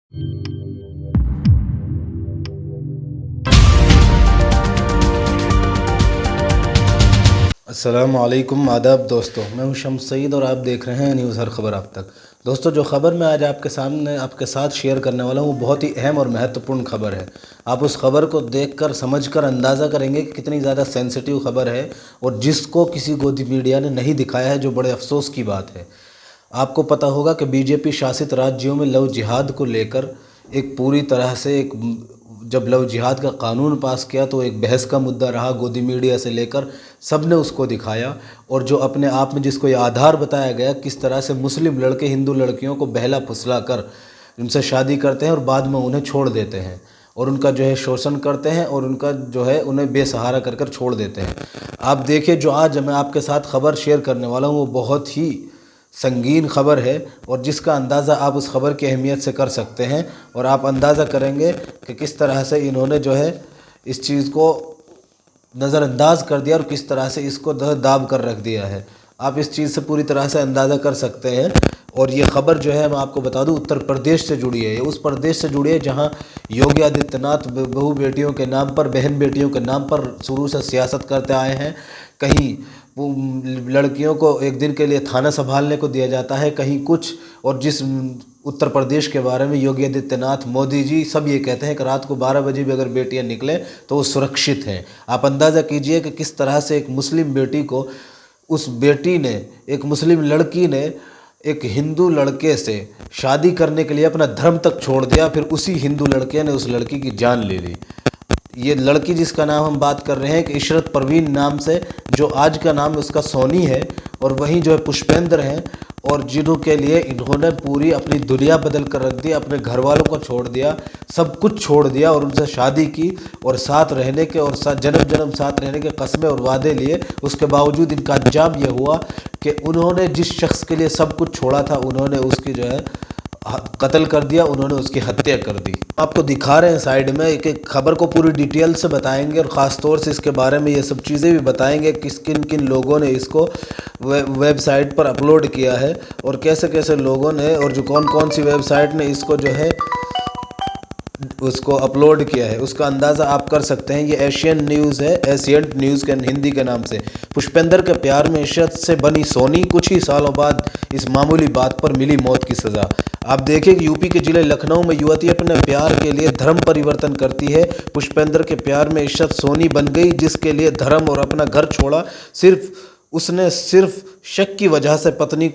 अस्सलामुअलैकुम आदाब दोस्तों, मैं हूं शम्स सईद और आप देख रहे हैं न्यूज़ हर खबर आप तक। दोस्तों, जो ख़बर मैं आज आपके सामने आपके साथ शेयर करने वाला हूं वो बहुत ही अहम और महत्वपूर्ण ख़बर है। आप उस ख़बर को देखकर समझकर अंदाज़ा करेंगे कि कितनी ज़्यादा सेंसिटिव ख़बर है और जिसको किसी गोदी मीडिया ने नहीं दिखाया है, जो बड़े अफसोस की बात है। आपको पता होगा कि बीजेपी शासित राज्यों में लव जिहाद को लेकर एक पूरी तरह से एक जब लव जिहाद का कानून पास किया तो एक बहस का मुद्दा रहा। गोदी मीडिया से लेकर सब ने उसको दिखाया और जो अपने आप में जिसको ये आधार बताया गया, किस तरह से मुस्लिम लड़के हिंदू लड़कियों को बहला फुसला कर उनसे शादी करते हैं और बाद में उन्हें छोड़ देते हैं और उनका जो है शोषण करते हैं और उनका जो है उन्हें बेसहारा कर कर छोड़ देते हैं। आप देखिए, जो आज मैं आपके साथ ख़बर शेयर करने वाला हूँ वो बहुत ही संगीन ख़बर है और जिसका अंदाज़ा आप उस ख़बर की अहमियत से कर सकते हैं और आप अंदाज़ा करेंगे कि किस तरह से इन्होंने जो है इस चीज़ को नज़रअंदाज कर दिया और किस तरह से इसको दाब कर रख दिया है। आप इस चीज़ से पूरी तरह से अंदाज़ा कर सकते हैं। और ये ख़बर जो है मैं आपको बता दूं उत्तर प्रदेश से जुड़ी है। ये उस प्रदेश से जुड़ी है जहां योगी आदित्यनाथ बहू बेटियों के नाम पर, बहन बेटियों के नाम पर शुरू से सियासत करते आए हैं। कहीं वो लड़कियों को एक दिन के लिए थाना संभालने को दिया जाता है, कहीं कुछ। और जिस उत्तर प्रदेश के बारे में योगी आदित्यनाथ, मोदी जी सब ये कहते हैं कि रात को 12 बजे भी अगर बेटियां निकलें तो वो सुरक्षित हैं। आप अंदाज़ा कीजिए कि किस तरह से एक मुस्लिम बेटी को उस बेटी ने, एक मुस्लिम लड़की ने एक हिंदू लड़के से शादी करने के लिए अपना धर्म तक छोड़ दिया, फिर उसी हिंदू लड़के ने उस लड़की की जान ले ली। ये लड़की जिसका नाम हम बात कर रहे हैं कि इशरत परवीन नाम से, जो आज का नाम उसका सोनी है, और वहीं जो है पुष्पेंद्र हैं, और जिन्हों के लिए इन्होंने पूरी अपनी दुनिया बदल कर रख दी, अपने घर वालों को छोड़ दिया, सब कुछ छोड़ दिया और उनसे शादी की और साथ रहने के और जन्म जन्म साथ रहने के कस्में और वादे लिए। उसके बावजूद इनका अंजाम ये हुआ कि उन्होंने जिस शख्स के लिए सब कुछ छोड़ा था उन्होंने उसकी जो है कत्ल कर दिया, उन्होंने उसकी हत्या कर दी। आपको दिखा रहे हैं साइड में एक एक खबर को पूरी डिटेल से बताएंगे और ख़ास तौर से इसके बारे में ये सब चीज़ें भी बताएंगे कि किन किन लोगों ने इसको वेबसाइट पर अपलोड किया है और कैसे कैसे लोगों ने, और जो कौन कौन सी वेबसाइट ने इसको जो है उसको अपलोड किया है, उसका अंदाज़ा आप कर सकते हैं। ये एशियन न्यूज़ है, एशियंट न्यूज़ के हिंदी के नाम से। पुष्पेंद्र के प्यार में इशरत से बनी सोनी, कुछ ही सालों बाद इस मामूली बात पर मिली मौत की सज़ा। आप देखिए कि यूपी के ज़िले लखनऊ में युवती अपने प्यार के लिए धर्म परिवर्तन करती है। पुष्पेंद्र के प्यार में इशरत सोनी बन गई, जिसके लिए धर्म और अपना घर छोड़ा। उसने सिर्फ शक की वजह से पत्नी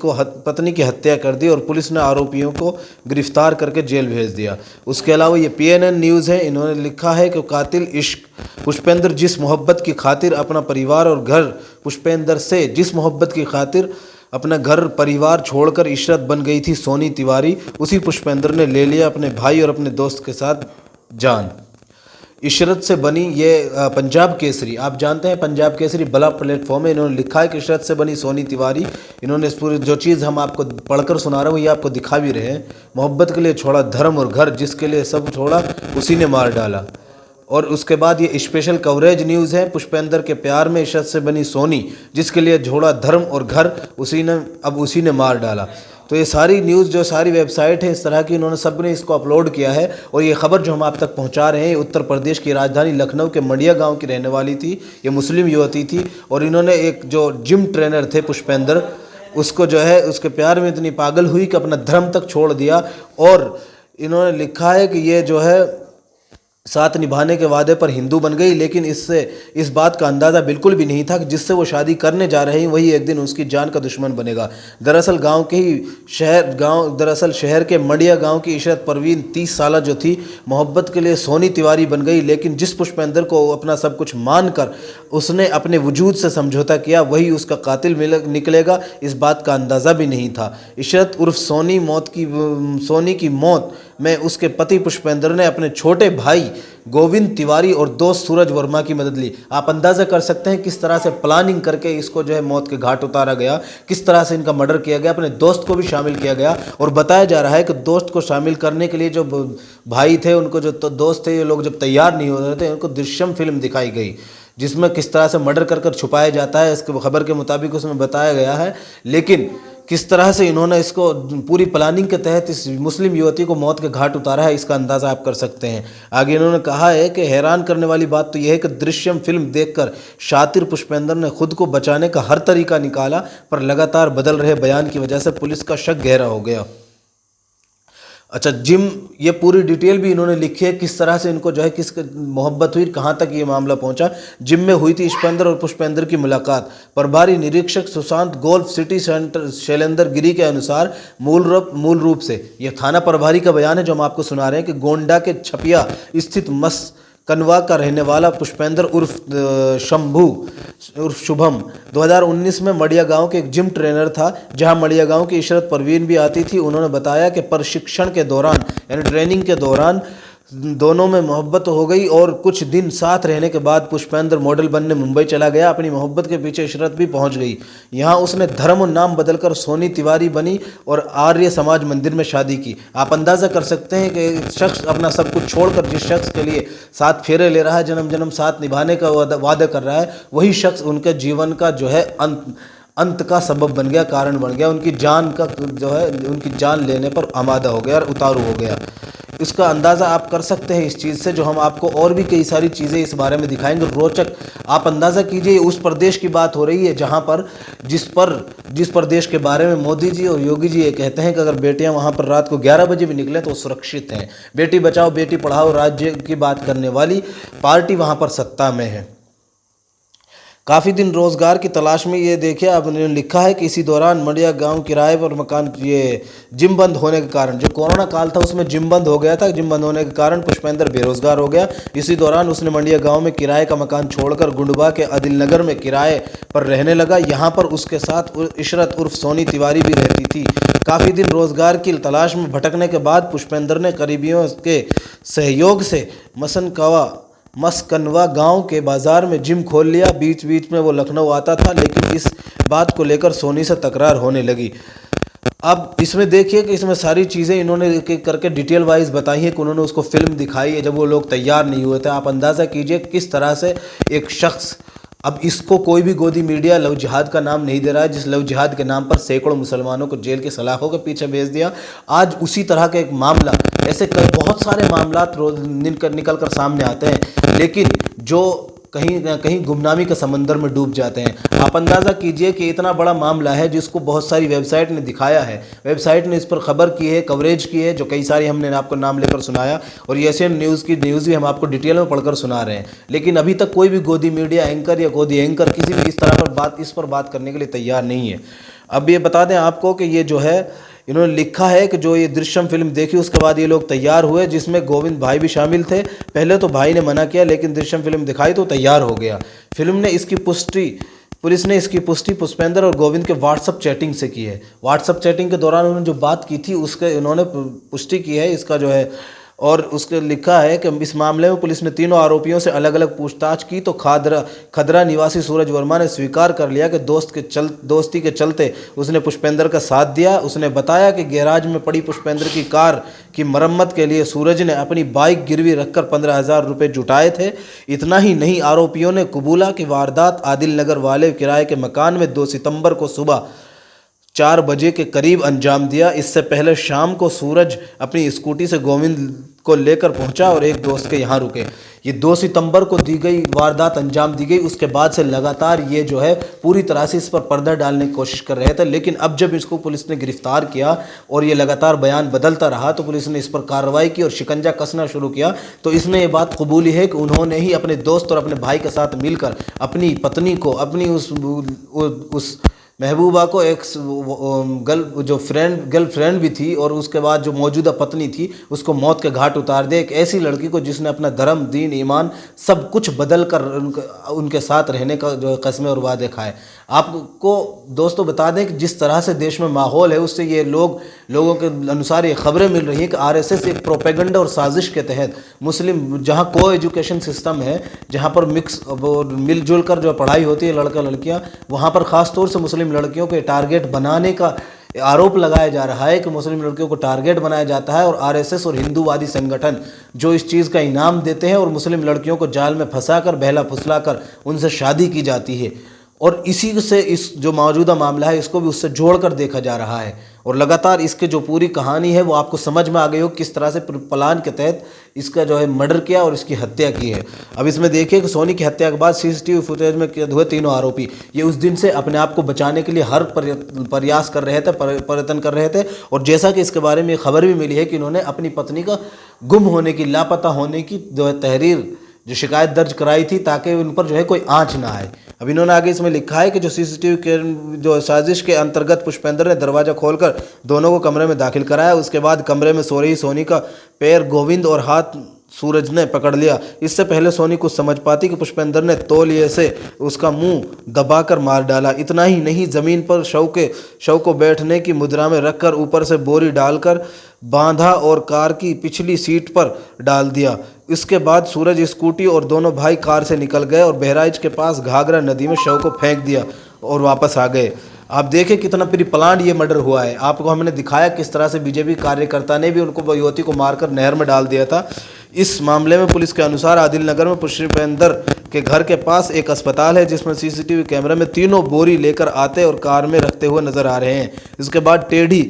की हत्या कर दी और पुलिस ने आरोपियों को गिरफ्तार करके जेल भेज दिया। उसके अलावा ये PNN न्यूज़ है, इन्होंने लिखा है कि कातिल इश्क। पुष्पेंद्र जिस मोहब्बत की खातिर अपना परिवार और घर पुष्पेंद्र से जिस मोहब्बत की खातिर अपना घर परिवार छोड़कर इशरत बन गई थी सोनी तिवारी, उसी पुष्पेंद्र ने ले लिया अपने भाई और अपने दोस्त के साथ जान। इशरत से बनी ये पंजाब केसरी, आप जानते हैं पंजाब केसरी बड़ा प्लेटफॉर्म है, इन्होंने लिखा है कि इशरत से बनी सोनी तिवारी। इन्होंने इस पूरी जो चीज़ हम आपको पढ़कर सुना रहा हूँ ये आपको दिखा भी रहे हैं। मोहब्बत के लिए छोड़ा धर्म और घर, जिसके लिए सब छोड़ा उसी ने मार डाला। और उसके बाद ये स्पेशल कवरेज न्यूज़ है, पुष्पेंद्र के प्यार में इशरत से बनी सोनी, जिसके लिए छोड़ा धर्म और घर, उसी ने मार डाला। तो ये सारी न्यूज़ जो सारी वेबसाइट है इस तरह की, इन्होंने सब ने इसको अपलोड किया है। और ये ख़बर जो हम आप तक पहुंचा रहे हैं उत्तर प्रदेश की राजधानी लखनऊ के मंडिया गांव की रहने वाली थी। ये मुस्लिम युवती थी और इन्होंने एक जो जिम ट्रेनर थे पुष्पेंद्र, उसको जो है उसके प्यार में इतनी पागल हुई कि अपना धर्म तक छोड़ दिया। और इन्होंने लिखा है कि ये जो है साथ निभाने के वादे पर हिंदू बन गई, लेकिन इससे इस बात का अंदाज़ा बिल्कुल भी नहीं था कि जिससे वो शादी करने जा रहे हैं वही एक दिन उसकी जान का दुश्मन बनेगा। दरअसल शहर के मंडिया गांव की इशरत परवीन 30 साल जो थी, मोहब्बत के लिए सोनी तिवारी बन गई, लेकिन जिस पुष्पेंद्र को अपना सब कुछ मानकर उसने अपने वजूद से समझौता किया वही उसका कातिल निकलेगा, इस बात का अंदाज़ा भी नहीं था। इशरत उर्फ सोनी की मौत में उसके पति पुष्पेंद्र ने अपने छोटे भाई गोविंद तिवारी और दोस्त सूरज वर्मा की मदद ली। आप अंदाज़ा कर सकते हैं किस तरह से प्लानिंग करके इसको जो है मौत के घाट उतारा गया, किस तरह से इनका मर्डर किया गया। अपने दोस्त को भी शामिल किया गया और बताया जा रहा है कि दोस्त को शामिल करने के लिए जो भाई थे, उनको जो दोस्त थे, ये लोग जब तैयार नहीं हो रहे थे, उनको दृश्यम फिल्म दिखाई गई जिसमें किस तरह से मर्डर कर छुपाया जाता है। इसके खबर के मुताबिक उसमें बताया गया है। लेकिन किस तरह से इन्होंने इसको पूरी प्लानिंग के तहत इस मुस्लिम युवती को मौत के घाट उतारा है, इसका अंदाज़ा आप कर सकते हैं। आगे इन्होंने कहा है कि हैरान करने वाली बात तो यह है कि दृश्यम फिल्म देखकर शातिर पुष्पेंद्र ने खुद को बचाने का हर तरीका निकाला, पर लगातार बदल रहे बयान की वजह से पुलिस का शक गहरा हो गया। अच्छा, जिम, ये पूरी डिटेल भी इन्होंने लिखी है, किस तरह से इनको जो है किस मोहब्बत हुई, कहाँ तक ये मामला पहुंचा। जिम में हुई थी इश्पेंद्र और पुष्पेंद्र की मुलाकात। प्रभारी निरीक्षक Sushant golf city centre Shailendra Giri के अनुसार मूल रूप से ये थाना प्रभारी का बयान है जो हम आपको सुना रहे हैं कि गोंडा के छपिया स्थित कनवा का रहने वाला पुष्पेंद्र उर्फ शंभू उर्फ शुभम 2019 में मड़िया गांव के एक जिम ट्रेनर था, जहां मड़िया गांव की इशरत परवीन भी आती थी। उन्होंने बताया कि प्रशिक्षण के दौरान यानी ट्रेनिंग के दौरान दोनों में मोहब्बत हो गई और कुछ दिन साथ रहने के बाद पुष्पेंद्र मॉडल बनने मुंबई चला गया। अपनी मोहब्बत के पीछे इशरत भी पहुंच गई। यहां उसने धर्म और नाम बदलकर सोनी तिवारी बनी और आर्य समाज मंदिर में शादी की। आप अंदाज़ा कर सकते हैं कि शख्स अपना सब कुछ छोड़कर जिस शख्स के लिए साथ फेरे ले रहा है, जन्म जन्म साथ निभाने का वादा कर रहा है, वही शख्स उनके जीवन का जो है अंत का सबब बन गया, कारण बन गया। उनकी जान का जो है उनकी जान लेने पर आमादा हो गया और उतारू हो गया। इसका अंदाज़ा आप कर सकते हैं इस चीज़ से, जो हम आपको और भी कई सारी चीज़ें इस बारे में दिखाएंगे रोचक। आप अंदाज़ा कीजिए, उस प्रदेश की बात हो रही है जहां पर जिस प्रदेश के बारे में मोदी जी और योगी जी ये कहते हैं कि अगर बेटियां वहां पर रात को 11 बजे भी निकलें तो सुरक्षित हैं। बेटी बचाओ बेटी पढ़ाओ राज्य की बात करने वाली पार्टी वहां पर सत्ता में है। काफ़ी दिन रोज़गार की तलाश में, ये देखिए अब उन्होंने लिखा है कि इसी दौरान मड़िया गांव किराए पर मकान, ये जिम बंद होने के कारण, जो कोरोना काल था उसमें जिम बंद हो गया था, जिम बंद होने के कारण पुष्पेंद्र बेरोजगार हो गया। इसी दौरान उसने मड़िया गांव में किराए का मकान छोड़कर गुंडबा के आदिल नगर में किराए पर रहने लगा। यहाँ पर उसके साथ इशरत उर्फ सोनी तिवारी भी रहती थी। काफ़ी दिन रोज़गार की तलाश में भटकने के बाद पुष्पेंद्र ने करीबियों के सहयोग से मसकनवा गांव के बाज़ार में जिम खोल लिया। बीच बीच में वो लखनऊ आता था, लेकिन इस बात को लेकर सोनी से तकरार होने लगी। अब इसमें देखिए कि इसमें सारी चीज़ें इन्होंने एक करके डिटेल वाइज बताई है कि उन्होंने उसको फिल्म दिखाई है जब वो लोग तैयार नहीं हुए थे। आप अंदाज़ा कीजिए किस तरह से एक शख्स, अब इसको कोई भी गोदी मीडिया लव जिहाद का नाम नहीं दे रहा है, जिस लव जिहाद के नाम पर सैकड़ों मुसलमानों को जेल के सलाखों के पीछे भेज दिया। आज उसी तरह का एक मामला, ऐसे बहुत सारे मामला रोज निकल कर सामने आते हैं, लेकिन जो कहीं ना कहीं गुमनामी के समंदर में डूब जाते हैं। आप अंदाज़ा कीजिए कि इतना बड़ा मामला है जिसको बहुत सारी वेबसाइट ने दिखाया है, वेबसाइट ने इस पर खबर की है, कवरेज की है, जो कई सारी हमने आपको नाम लेकर सुनाया, और एशियन न्यूज़ की न्यूज़ भी हम आपको डिटेल में पढ़कर सुना रहे हैं। लेकिन अभी तक कोई भी गोदी मीडिया एंकर या गोदी एंकर किसी भी इस तरह पर इस पर बात करने के लिए तैयार नहीं है। अब ये बता दें आपको कि ये जो है इन्होंने लिखा है कि जो ये दृश्यम फिल्म देखी उसके बाद ये लोग तैयार हुए, जिसमें गोविंद भाई भी शामिल थे। पहले तो भाई ने मना किया, लेकिन दृश्यम फिल्म दिखाई तो तैयार हो गया। फिल्म ने इसकी पुष्टि पुलिस ने इसकी पुष्टि पुष्पेंद्र और गोविंद के व्हाट्सअप चैटिंग से की है। व्हाट्सअप चैटिंग के दौरान उन्होंने जो बात की थी उसके उन्होंने पुष्टि की है इसका जो है, और उसके लिखा है कि इस मामले में पुलिस ने तीनों आरोपियों से अलग अलग पूछताछ की तो खदरा निवासी सूरज वर्मा ने स्वीकार कर लिया कि दोस्ती के चलते उसने पुष्पेंद्र का साथ दिया। उसने बताया कि गैराज में पड़ी पुष्पेंद्र की कार की मरम्मत के लिए सूरज ने अपनी बाइक गिरवी रखकर 15,000 रुपये जुटाए थे। इतना ही नहीं, आरोपियों ने कबूला कि वारदात आदिल नगर वाले किराए के मकान में 2 सितंबर को सुबह 4 बजे के करीब अंजाम दिया। इससे पहले शाम को सूरज अपनी स्कूटी से गोविंद को लेकर पहुंचा और एक दोस्त के यहाँ रुके। ये 2 सितंबर को दी गई वारदात अंजाम दी गई। उसके बाद से लगातार ये जो है पूरी तरह से इस पर पर्दा डालने की कोशिश कर रहे थे, लेकिन अब जब इसको पुलिस ने गिरफ्तार किया और ये लगातार बयान बदलता रहा तो पुलिस ने इस पर कार्रवाई की और शिकंजा कसना शुरू किया। तो इसने ये बात कबूली है कि उन्होंने ही अपने दोस्त और अपने भाई के साथ मिलकर अपनी पत्नी को, अपनी उस महबूबा को एक गर्लफ्रेंड भी थी और उसके बाद जो मौजूदा पत्नी थी उसको मौत के घाट उतार दिया। एक ऐसी लड़की को जिसने अपना धर्म, दीन, ईमान सब कुछ बदल कर उनके साथ रहने का जो कस्में और वादे खाए। आपको दोस्तों बता दें कि जिस तरह से देश में माहौल है उससे ये लोगों के अनुसार ये खबरें मिल रही हैं कि आरएसएस एक प्रोपेगेंडा और साजिश के तहत मुस्लिम, जहाँ को एजुकेशन सिस्टम है, जहाँ पर मिक्स मिलजुल कर जो पढ़ाई होती है लड़का लड़कियाँ, वहाँ पर ख़ास तौर से मुस्लिम लड़कियों के टारगेट बनाने का आरोप लगाया जा रहा है कि मुस्लिम लड़कियों को टारगेट बनाया जाता है और आरएसएस और हिंदूवादी संगठन जो इस चीज़ का इनाम देते हैं और मुस्लिम लड़कियों को जाल में फंसाकर, बहला फुसला कर उनसे शादी की जाती है। और इसी से इस जो मौजूदा मामला है इसको भी उससे जोड़कर देखा जा रहा है और लगातार इसके जो पूरी कहानी है वो आपको समझ में आ गई हो किस तरह से प्लान के तहत इसका जो है मर्डर किया और इसकी हत्या की है। अब इसमें देखिए कि सोनी की हत्या के बाद सीसीटीवी फुटेज में कैद हुए तीनों आरोपी ये उस दिन से अपने आप को बचाने के लिए हर प्रयास कर रहे थे, प्रयत्न कर रहे थे। और जैसा कि इसके बारे में खबर भी मिली है कि इन्होंने अपनी पत्नी का गुम होने की, लापता होने की जो है तहरीर, जो शिकायत दर्ज कराई थी ताकि उन पर जो है कोई आंच ना आए। अब इन्होंने आगे इसमें लिखा है कि जो सीसीटीवी के जो साजिश के अंतर्गत पुष्पेंद्र ने दरवाज़ा खोलकर दोनों को कमरे में दाखिल कराया। उसके बाद कमरे में सो रही सोनी का पैर गोविंद और हाथ सूरज ने पकड़ लिया। इससे पहले सोनी कुछ समझ पाती कि पुष्पेंद्र ने तौलिए से उसका मुंह दबाकर मार डाला। इतना ही नहीं, ज़मीन पर शव को बैठने की मुद्रा में रखकर ऊपर से बोरी डालकर बांधा और कार की पिछली सीट पर डाल दिया। इसके बाद सूरज स्कूटी और दोनों भाई कार से निकल गए और बहराइच के पास घाघरा नदी में शव को फेंक दिया और वापस आ गए। आप देखें कितना प्री प्लान ये मर्डर हुआ है। आपको हमने दिखाया किस तरह से बीजेपी कार्यकर्ता ने भी उनको युवती को मारकर नहर में डाल दिया था। इस मामले में पुलिस के अनुसार आदिल नगर में पुष्पेंद्र के घर के पास एक अस्पताल है जिसमें सीसीटीवी कैमरे में तीनों बोरी लेकर आते और कार में रखते हुए नजर आ रहे हैं। इसके बाद टेढ़ी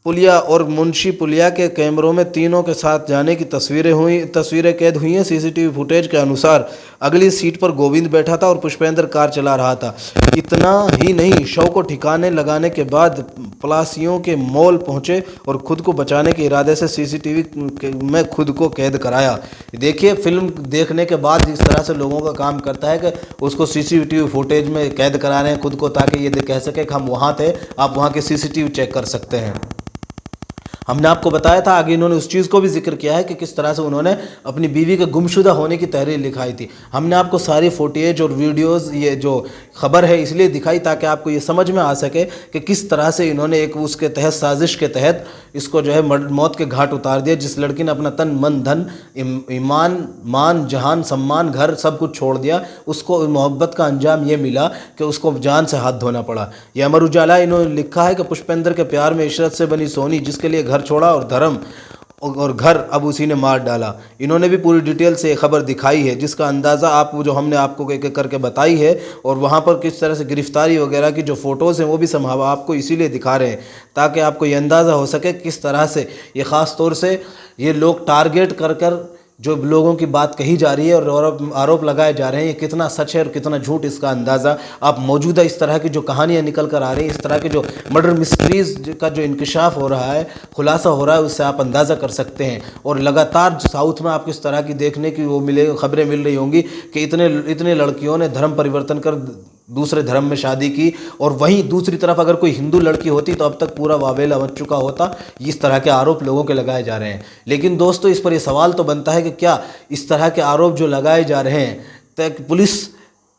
पुलिया और मुंशी पुलिया के कैमरों में तीनों के साथ जाने की तस्वीरें कैद हुई हैं। सीसीटीवी फुटेज के अनुसार अगली सीट पर गोविंद बैठा था और पुष्पेंद्र कार चला रहा था। इतना ही नहीं, शव को ठिकाने लगाने के बाद पलासियों के मॉल पहुंचे और खुद को बचाने के इरादे से सीसीटीवी में खुद को कैद कराया। देखिए, फिल्म देखने के बाद इस तरह से लोगों का काम करता है कि उसको सीसीटीवी फुटेज में कैद करा रहे हैं खुद को, ताकि ये कह सके कि हम वहाँ थे, आप वहाँ के सीसीटीवी चेक कर सकते हैं। हमने आपको बताया था, आगे इन्होंने उस चीज़ को भी जिक्र किया है कि किस तरह से उन्होंने अपनी बीवी के गुमशुदा होने की तहरीर लिखाई थी। हमने आपको सारी फुटेज और वीडियोस, ये जो खबर है इसलिए दिखाई ताकि आपको ये समझ में आ सके कि किस तरह से इन्होंने एक उसके तहत, साजिश के तहत इसको जो है मौत के घाट उतार दिया। जिस लड़की ने अपना तन, मन, धन, ईमान, मान, जहान, सम्मान, घर सब कुछ छोड़ दिया, उसको मोहब्बत का अंजाम ये मिला कि उसको जान से हाथ धोना पड़ा। ये अमर उजाला इन्होंने लिखा है कि पुष्पेंद्र के प्यार में इशरत से बनी सोनी, जिसके लिए घर छोड़ा और धर्म और घर अब उसी ने मार डाला। इन्होंने भी पूरी डिटेल से खबर दिखाई है जिसका अंदाज़ा आप जो हमने आपको एक करके बताई है, और वहाँ पर किस तरह से गिरफ्तारी वगैरह की जो फ़ोटोज़ हैं वो भी हम आपको इसीलिए दिखा रहे हैं ताकि आपको ये अंदाज़ा हो सके किस तरह से ये ख़ास तौर से ये लोग टारगेट कर जो लोगों की बात कही जा रही है और आरोप लगाए जा रहे हैं, ये कितना सच है और कितना झूठ, इसका अंदाज़ा आप मौजूदा इस तरह की जो कहानियाँ निकल कर आ रही हैं, इस तरह के जो मर्डर मिस्ट्रीज़ का जो इंकशाफ हो रहा है, खुलासा हो रहा है, उससे आप अंदाज़ा कर सकते हैं। और लगातार साउथ में आपको इस तरह की देखने की वो खबरें मिल रही होंगी कि इतने लड़कियों ने धर्म परिवर्तन कर दूसरे धर्म में शादी की, और वहीं दूसरी तरफ अगर कोई हिंदू लड़की होती तो अब तक पूरा वावेला बच चुका होता। इस तरह के आरोप लोगों के लगाए जा रहे हैं। लेकिन दोस्तों, इस पर यह सवाल तो बनता है कि क्या इस तरह के आरोप जो लगाए जा रहे हैं, तक पुलिस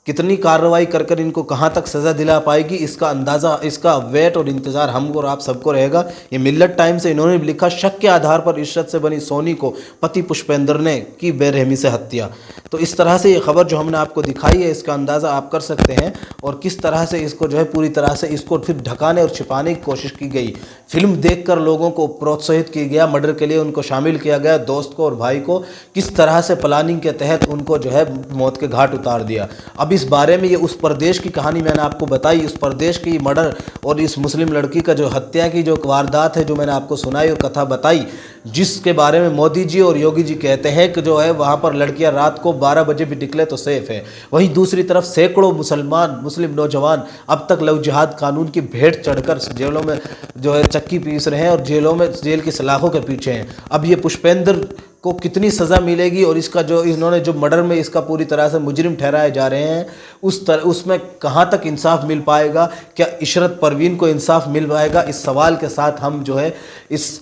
कितनी कार्रवाई कर इनको कहाँ तक सज़ा दिला पाएगी, इसका अंदाज़ा, इसका वेट और इंतज़ार हमको और आप सबको रहेगा। ये मिल्लत टाइम से इन्होंने लिखा, शक के आधार पर इशरत से बनी सोनी को पति पुष्पेंद्र ने की बेरहमी से हत्या। तो इस तरह से ये खबर जो हमने आपको दिखाई है, इसका अंदाज़ा आप कर सकते हैं और किस तरह से इसको जो है पूरी तरह से इसको फिर ढकाने और छिपाने की कोशिश की गई। फिल्म देखकर लोगों को प्रोत्साहित किया गया, मर्डर के लिए उनको शामिल किया गया, दोस्त को और भाई को किस तरह से प्लानिंग के तहत उनको जो है मौत के घाट उतार दिया। अब इस बारे में ये उस प्रदेश की कहानी मैंने आपको बताई, उस प्रदेश की मर्डर और इस मुस्लिम लड़की का जो हत्या की जो वारदात है, जो मैंने आपको सुनाई और कथा बताई, जिसके बारे में मोदी जी और योगी जी कहते हैं कि जो है वहाँ पर लड़कियाँ रात को 12 बजे भी निकले तो सेफ है। वहीं दूसरी तरफ सैकड़ों मुस्लिम नौजवान अब तक लव जिहाद कानून की भेंट चढ़कर जेलों में जो है चक्की पीस रहे हैं और जेल की सलाखों के पीछे हैं। अब ये पुष्पेंद्र को कितनी सज़ा मिलेगी और इसका जो इन्होंने जो मर्डर में इसका पूरी तरह से मुजरिम ठहराए जा रहे हैं, उसमें कहाँ तक इंसाफ मिल पाएगा, क्या इशरत परवीन को इंसाफ मिल पाएगा, इस सवाल के साथ हम जो है इस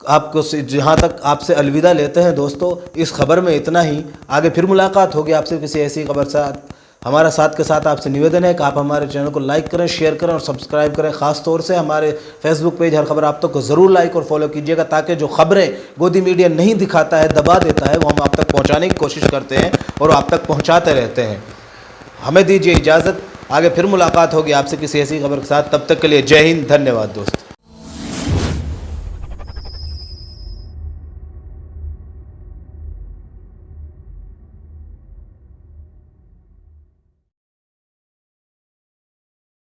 आपको जहाँ तक आपसे अलविदा लेते हैं। दोस्तों, इस खबर में इतना ही। आगे फिर मुलाकात होगी आपसे किसी ऐसी खबर साथ। हमारा साथ के साथ आपसे निवेदन है कि आप हमारे चैनल को लाइक करें, शेयर करें और सब्सक्राइब करें। ख़ास तौर से हमारे फेसबुक पेज हर खबर आप तक को ज़रूर लाइक और फॉलो कीजिएगा, ताकि जो खबरें गोदी मीडिया नहीं दिखाता है, दबा देता है, वो हम आप तक पहुंचाने की कोशिश करते हैं और आप तक पहुंचाते रहते हैं। हमें दीजिए इजाज़त, आगे फिर मुलाकात होगी आपसे किसी ऐसी खबर के साथ। तब तक के लिए जय हिंद, धन्यवाद दोस्तों।